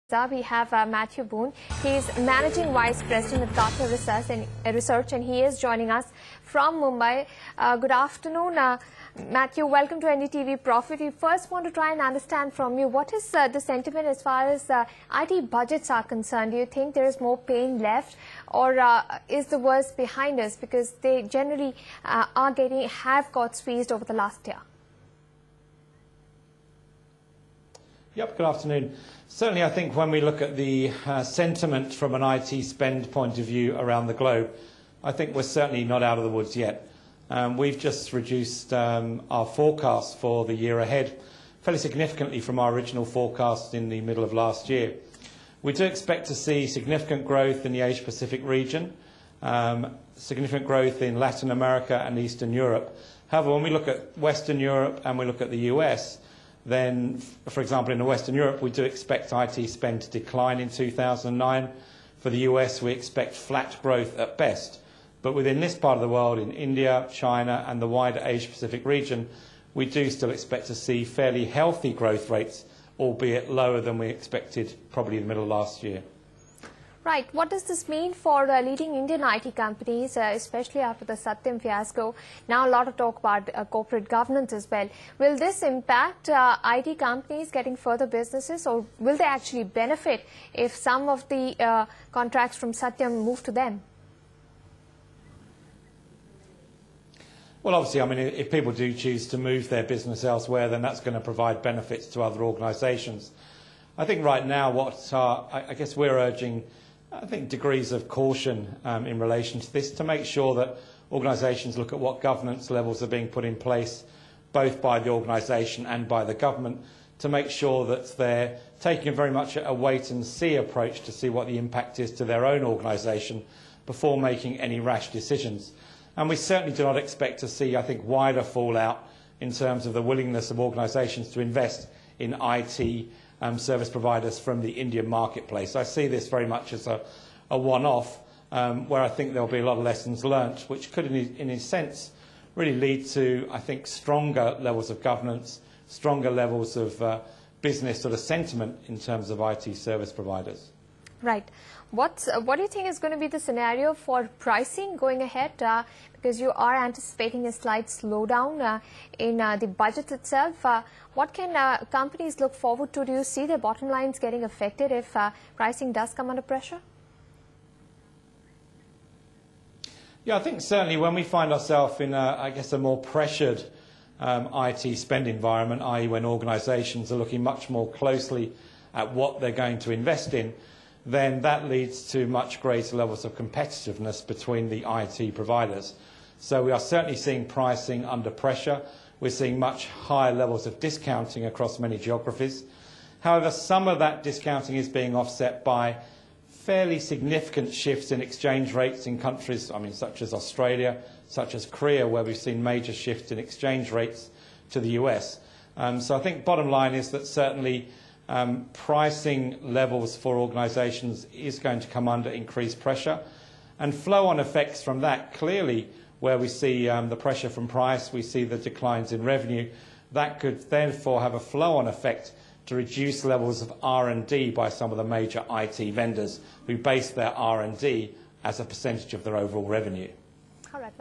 We have Matthew Boone. He's Managing Vice President at Gartner Research, and he is joining us from Mumbai. Good afternoon, Matthew. Welcome to NDTV Profit. We first want to try and understand from you, what is the sentiment as far as IT budgets are concerned? Do you think there is more pain left, or is the worst behind us, because they generally have got squeezed over the last year? Yep, good afternoon. Certainly, I think when we look at the sentiment from an IT spend point of view around the globe, I think we're certainly not out of the woods yet. We've just reduced our forecast for the year ahead fairly significantly from our original forecast in the middle of last year. We do expect to see significant growth in the Asia-Pacific region, significant growth in Latin America and Eastern Europe. However, when we look at Western Europe and we look at the US, then, for example, in Western Europe, we do expect IT spend to decline in 2009. For the US, we expect flat growth at best. But within this part of the world, in India, China, and the wider Asia-Pacific region, we do still expect to see fairly healthy growth rates, albeit lower than we expected probably in the middle of last year. Right. What does this mean for leading Indian IT companies, especially after the Satyam fiasco? Now a lot of talk about corporate governance as well. Will this impact IT companies getting further businesses, or will they actually benefit if some of the contracts from Satyam move to them? Well, obviously, I mean, if people do choose to move their business elsewhere, then that's going to provide benefits to other organisations. I think right now what I guess we're urging, I think, degrees of caution in relation to this, to make sure that organisations look at what governance levels are being put in place, both by the organisation and by the government, to make sure that they're taking very much a wait-and-see approach to see what the impact is to their own organisation before making any rash decisions. And we certainly do not expect to see, I think, wider fallout in terms of the willingness of organisations to invest in IT service providers from the Indian marketplace. I see this very much as a one-off, where I think there will be a lot of lessons learnt, which could, in a sense, really lead to, I think, stronger levels of governance, stronger levels of business sort of sentiment in terms of IT service providers. Right. What do you think is going to be the scenario for pricing going ahead? Because you are anticipating a slight slowdown in the budget itself. What can companies look forward to? Do you see their bottom lines getting affected if pricing does come under pressure? Yeah, I think certainly when we find ourselves in, I guess, a more pressured IT spend environment, i.e. when organisations are looking much more closely at what they're going to invest in, then that leads to much greater levels of competitiveness between the IT providers. So we are certainly seeing pricing under pressure. We're seeing much higher levels of discounting across many geographies. However, some of that discounting is being offset by fairly significant shifts in exchange rates in countries, such as Australia, such as Korea, where we've seen major shifts in exchange rates to the US. So I think bottom line is that certainly pricing levels for organisations is going to come under increased pressure, and flow-on effects from that, clearly where we see the pressure from price, we see the declines in revenue. That could therefore have a flow-on effect to reduce levels of R&D by some of the major IT vendors who base their R&D as a percentage of their overall revenue. All right,